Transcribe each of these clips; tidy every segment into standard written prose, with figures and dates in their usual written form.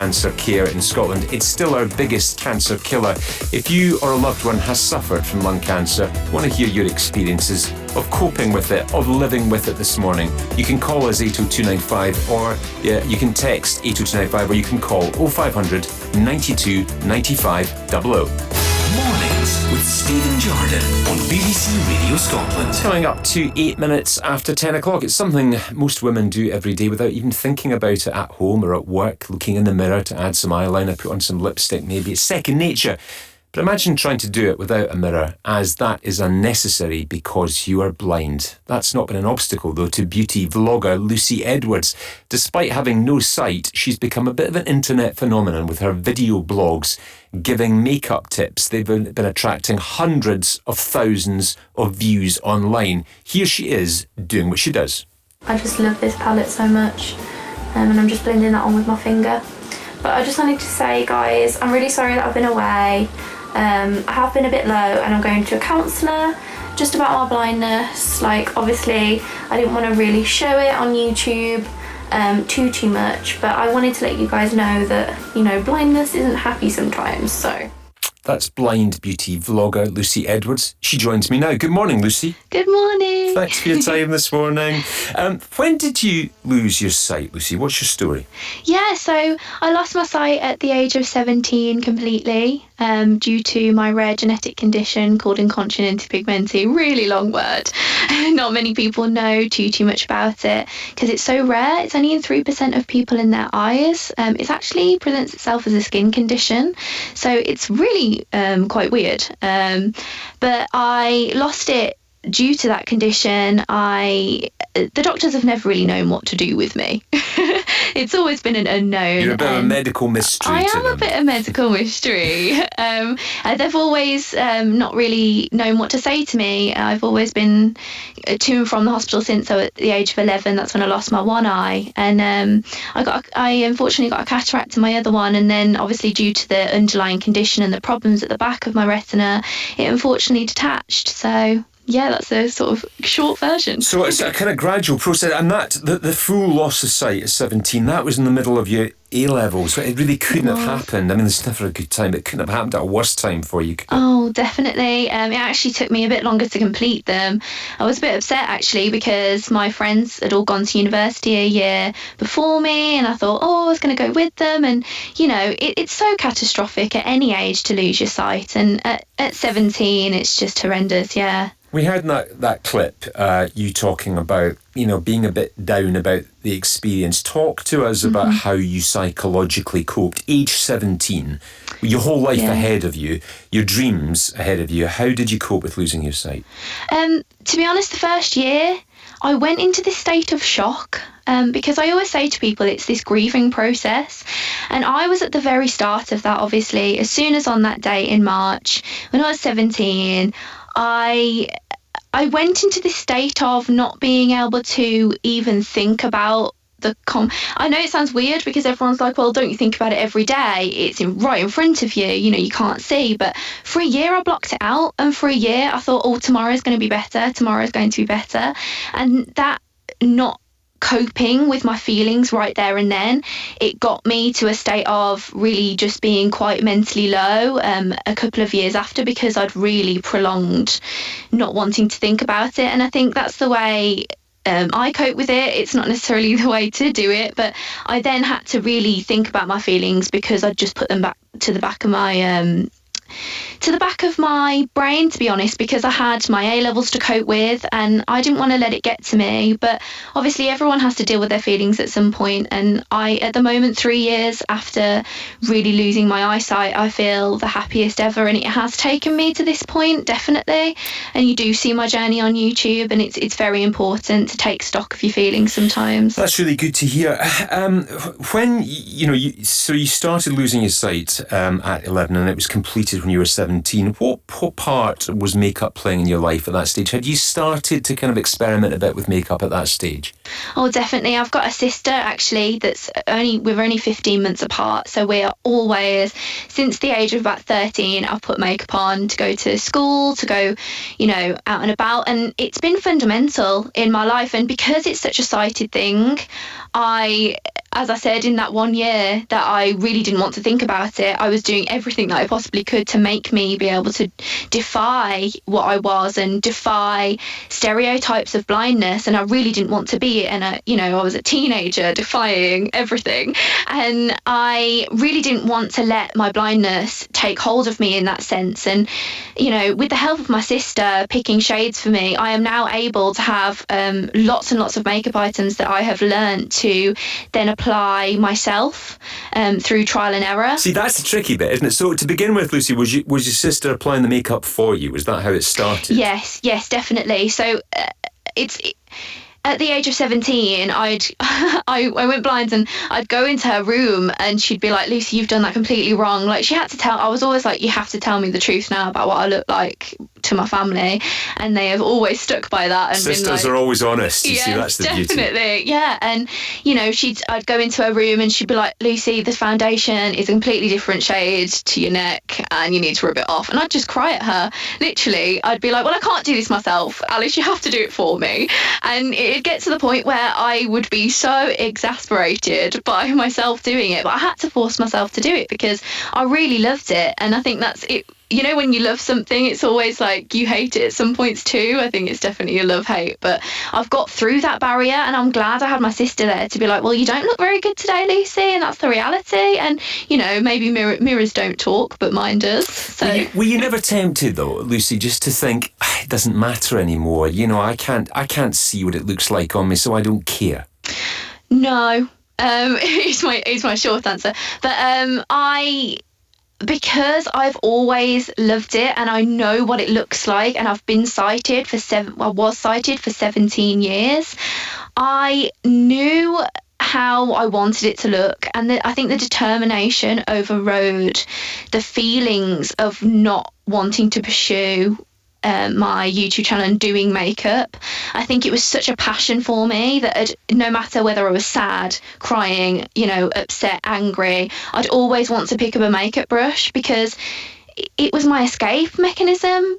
cancer care in Scotland. It's still our biggest cancer killer. If you or a loved one has suffered from lung cancer, I want to hear your experiences of coping with it, of living with it this morning. You can call us 80295 or you can text 80295 or you can call 0500 92 95 00. Mornings with Stephen Jordan on BBC Radio Scotland. Coming up to 8 minutes after 10 o'clock. It's something most women do every day without even thinking about it at home or at work, looking in the mirror to add some eyeliner, put on some lipstick maybe. It's second nature. But imagine trying to do it without a mirror, as that is unnecessary because you are blind. That's not been an obstacle, though, to beauty vlogger Lucy Edwards. Despite having no sight, she's become a bit of an internet phenomenon with her video blogs giving makeup tips. They've been attracting hundreds of thousands of views online. Here she is doing what she does. I just love this palette so much, and I'm just blending that on with my finger. But I just wanted to say, guys, I'm really sorry that I've been away. I have been a bit low, and I'm going to a counsellor just about my blindness. Like, obviously I didn't want to really show it on YouTube too much, but I wanted to let you guys know that, you know, blindness isn't happy sometimes. So that's blind beauty vlogger Lucy Edwards. She joins me now. Good morning, Lucy. good morning. Thanks for your time this morning. When did you lose your sight, Lucy? What's your story? Yeah, so I lost my sight at the age of 17 completely, due to my rare genetic condition called incontinence pigmenti. Really long word. Not many people know too much about it because it's so rare. It's only in 3% of people in their eyes. It actually presents itself as a skin condition, so it's really quite weird. But I lost it due to that condition. The doctors have never really known what to do with me. It's always been an unknown. You're a bit of a medical mystery. I am a bit of a medical mystery. They've always not really known what to say to me. I've always been to and from the hospital since at the age of 11. That's when I lost my one eye, and I unfortunately got a cataract in my other one, and then obviously due to the underlying condition and the problems at the back of my retina, it unfortunately detached. So yeah, that's the sort of short version. So it's a kind of gradual process, and that the full loss of sight at 17, that was in the middle of your A-levels, so it really couldn't have happened. I mean, it's never a good time. It couldn't have happened at a worse time for you. Oh, definitely. It actually took me a bit longer to complete them. I was a bit upset, actually, because my friends had all gone to university a year before me, and I thought, I was going to go with them. And, you know, it's so catastrophic at any age to lose your sight. And at 17, it's just horrendous, yeah. We heard in that clip you talking about, you know, being a bit down about the experience. Talk to us about how you psychologically coped. Age 17, your whole life ahead of you, your dreams ahead of you. How did you cope with losing your sight? To be honest, the first year, I went into this state of shock. Because I always say to people it's this grieving process, and I was at the very start of that. Obviously, as soon as on that day in March when I was 17, I went into this state of not being able to even think about I know it sounds weird because everyone's like, well, don't you think about it every day? It's right in front of you, you know, you can't see. But for a year I blocked it out, and for a year I thought, tomorrow's going to be better, tomorrow's going to be better. And that not coping with my feelings right there and then, it got me to a state of really just being quite mentally low a couple of years after, because I'd really prolonged not wanting to think about it. And I think that's the way I cope with it. It's not necessarily the way to do it, but I then had to really think about my feelings because I'd just put them back to the back of my brain, to be honest, because I had my A-levels to cope with and I didn't want to let it get to me. But obviously everyone has to deal with their feelings at some point, and I, at the moment, 3 years after really losing my eyesight, I feel the happiest ever, and it has taken me to this point, definitely. And you do see my journey on YouTube, and it's very important to take stock of your feelings sometimes. That's really good to hear. When you started losing your sight at 11, and it was completed when you were 17. What part was makeup playing in your life at that stage? Had you started to kind of experiment a bit with makeup at that stage? Oh, definitely. I've got a sister, actually, we're only 15 months apart, so we're always, since the age of about 13, I've put makeup on to go to school, to go, out and about, and it's been fundamental in my life. And because it's such a sighted thing, I as I said, in that 1 year that I really didn't want to think about it, I was doing everything that I possibly could to make me be able to defy what I was and defy stereotypes of blindness. And I really didn't want to be it. And I was a teenager defying everything. And I really didn't want to let my blindness take hold of me in that sense. And, with the help of my sister picking shades for me, I am now able to have lots and lots of makeup items that I have learned to then apply myself through trial and error. See, that's the tricky bit, isn't it? So to begin with, Lucy, was your sister applying the makeup for you? Was that how it started? Yes, definitely. So at the age of 17, I went blind, and I'd go into her room and she'd be like, Lucy, you've done that completely wrong. Like, she had to I was always like, you have to tell me the truth now about what I look like to my family. And they have always stuck by that. And sisters are always honest. You see, that's the beauty. Definitely, yeah. And, I'd go into her room and she'd be like, Lucy, the foundation is a completely different shade to your neck and you need to rub it off. And I'd just cry at her. Literally, I'd be like, well, I can't do this myself. Alice, you have to do it for me. And it'd get to the point where I would be so exasperated by myself doing it, but I had to force myself to do it because I really loved it. And I think that's it. When you love something, it's always like you hate it at some points too. I think it's definitely a love-hate, but I've got through that barrier, and I'm glad I had my sister there to be like, well, you don't look very good today, Lucy, and that's the reality. And maybe mirrors don't talk, but mine does. So were you never tempted though, Lucy, just to think, it doesn't matter anymore, I can't see what it looks like on me, so I don't care? No, is my short answer. But because I've always loved it and I know what it looks like, and I've been sighted was sighted for 17 years, I knew how I wanted it to look, and I think the determination overrode the feelings of not wanting to pursue my YouTube channel and doing makeup. I think it was such a passion for me that no matter whether I was sad, crying, upset, angry, I'd always want to pick up a makeup brush because it was my escape mechanism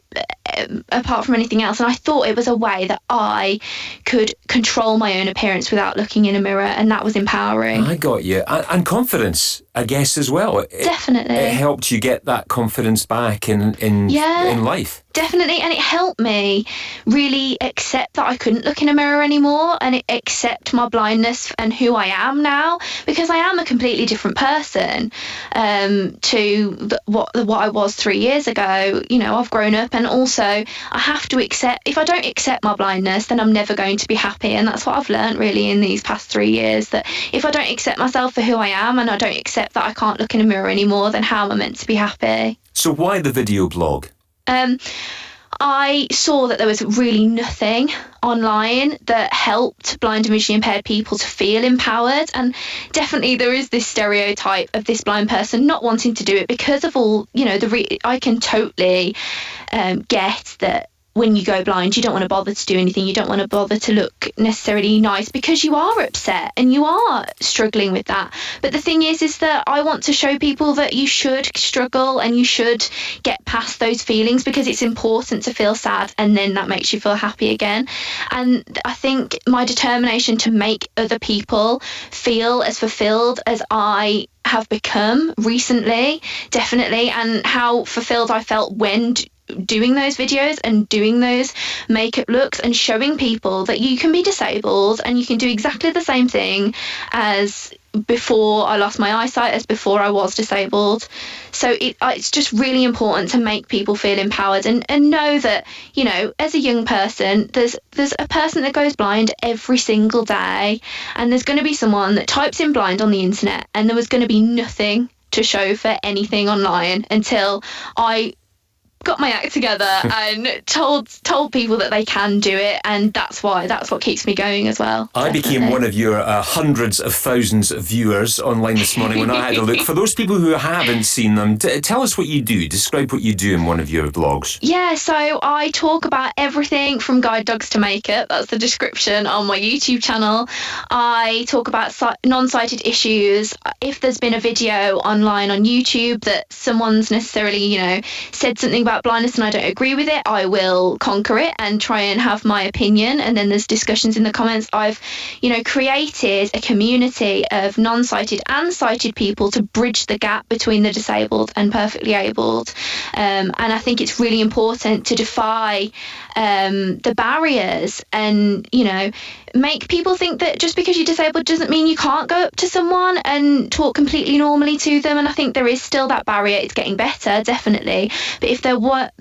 apart from anything else. And I thought it was a way that I could control my own appearance without looking in a mirror, and that was empowering. I got you. And confidence, I guess, as well. Definitely. It helped you get that confidence back in life. Definitely, and it helped me really accept that I couldn't look in a mirror anymore, and accept my blindness and who I am now, because I am a completely different person to what I was 3 years ago. I've grown up, and also I have to accept, if I don't accept my blindness, then I'm never going to be happy. And that's what I've learned really in these past 3 years, that if I don't accept myself for who I am, and I don't accept that I can't look in a mirror anymore, then how am I meant to be happy? So why the video blog? I saw that there was really nothing online that helped blind and visually impaired people to feel empowered, and definitely there is this stereotype of this blind person not wanting to do it because of all, I can totally get that when you go blind, you don't want to bother to do anything. You don't want to bother to look necessarily nice because you are upset and you are struggling with that. But the thing is that I want to show people that you should struggle and you should get past those feelings, because it's important to feel sad and then that makes you feel happy again. And I think my determination to make other people feel as fulfilled as I have become recently, definitely, and how fulfilled I felt when doing those videos and doing those makeup looks and showing people that you can be disabled and you can do exactly the same thing as before I lost my eyesight, as before I was disabled. So it's just really important to make people feel empowered and know that, as a young person, there's a person that goes blind every single day, and there's going to be someone that types in blind on the internet, and there was going to be nothing to show for anything online until I got my act together and told people that they can do it, and that's what keeps me going as well. I became one of your hundreds of thousands of viewers online this morning when I had a look. For those people who haven't seen them, tell us what you do. Describe what you do in one of your vlogs. Yeah, so I talk about everything from guide dogs to makeup. That's the description on my YouTube channel. I talk about non-sighted issues. If there's been a video online on YouTube that someone's necessarily, said something about about blindness and I don't agree with it, I will conquer it and try and have my opinion. And then there's discussions in the comments. I've, created a community of non-sighted and sighted people to bridge the gap between the disabled and perfectly abled. And I think it's really important to defy the barriers and, make people think that just because you're disabled doesn't mean you can't go up to someone and talk completely normally to them. And I think there is still that barrier. It's getting better, definitely. But if there weren't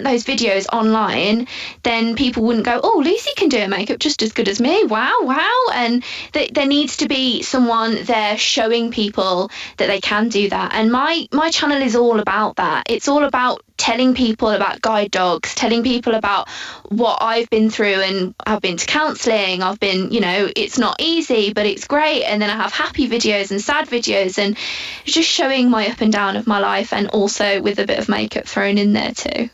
those videos online, then people wouldn't go, oh, Lucy can do her makeup just as good as me. Wow. And there needs to be someone there showing people that they can do that. And my channel is all about that. It's all about telling people about guide dogs, telling people about what I've been through, and I've been to counselling, I've been, it's not easy, but it's great. And then I have happy videos and sad videos, and just showing my up and down of my life, and also with a bit of makeup thrown in there too.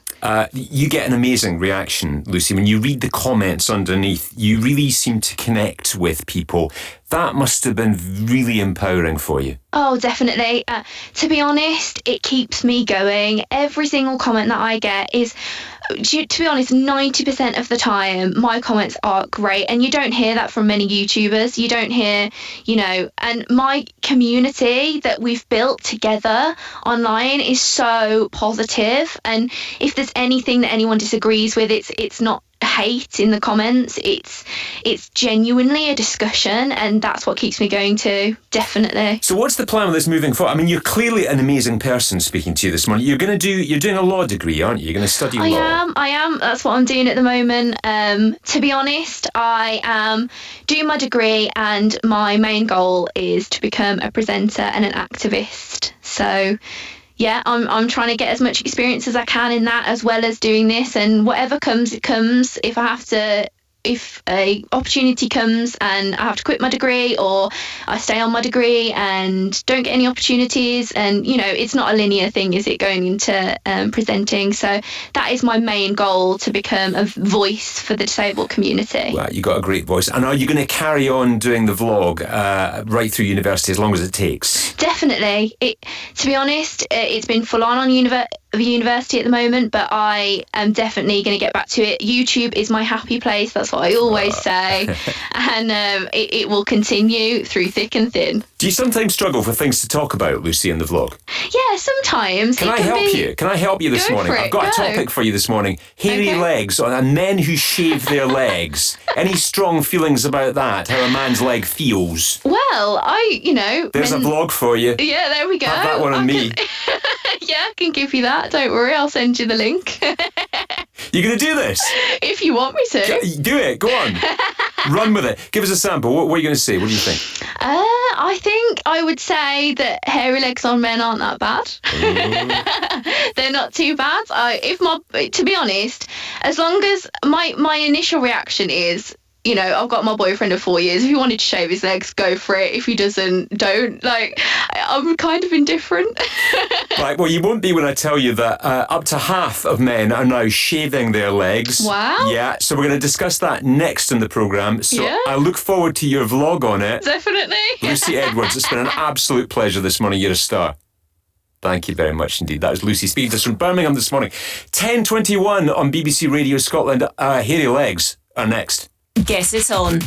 You get an amazing reaction, Lucy. When you read the comments underneath, you really seem to connect with people. That must have been really empowering for you. Oh, definitely. To be honest, it keeps me going. Every single comment that I get is, to be honest, 90% of the time, my comments are great. And you don't hear that from many YouTubers. You don't hear, and my community that we've built together online is so positive. And if there's anything that anyone disagrees with, it's not hate in the comments. It's genuinely a discussion, and that's what keeps me going too, definitely. So what's the plan with this moving forward? I mean, you're clearly an amazing person speaking to you this morning. You're doing a law degree, aren't you? You're going to study law. I am. That's what I'm doing at the moment. To be honest, I am doing my degree, and my main goal is to become a presenter and an activist. So yeah, I'm trying to get as much experience as I can in that, as well as doing this, and whatever comes, it comes. If a opportunity comes and I have to quit my degree, or I stay on my degree and don't get any opportunities, and it's not a linear thing, is it, going into presenting? So that is my main goal, to become a voice for the disabled community. Well, you got a great voice. And are you going to carry on doing the vlog right through university, as long as it takes? Definitely. To be honest, it's been full on university at the moment, but I am definitely going to get back to it. YouTube is my happy place. That's what I always say. And it will continue through thick and thin. Do you sometimes struggle for things to talk about, Lucy, in the vlog? Yeah, sometimes. Can I help you? Can I help you this morning? I've got a topic for you this morning. Hairy legs, and men who shave their legs. Any strong feelings about that? How a man's leg feels? Well, There's a vlog for you. Yeah, there we go. Have that one on me. Yeah, I can give you that. Don't worry, I'll send you the link. You're going to do this? If you want me to. Do it. Go on. Run with it. Give us a sample. What are you going to say? What do you think? I think I would say that hairy legs on men aren't that bad. They're not too bad. To be honest, as long as my initial reaction is, I've got my boyfriend of 4 years. If he wanted to shave his legs, go for it. If he doesn't, don't. I'm kind of indifferent. Right, well, you won't be when I tell you that up to half of men are now shaving their legs. Wow. Yeah, so we're going to discuss that next in the programme. So yeah. I look forward to your vlog on it. Definitely. Lucy Edwards, it's been an absolute pleasure this morning. You're a star. Thank you very much indeed. That was Lucy speaking to us from Birmingham this morning. 10:21 on BBC Radio Scotland. Hairy legs are next. Guess It's On.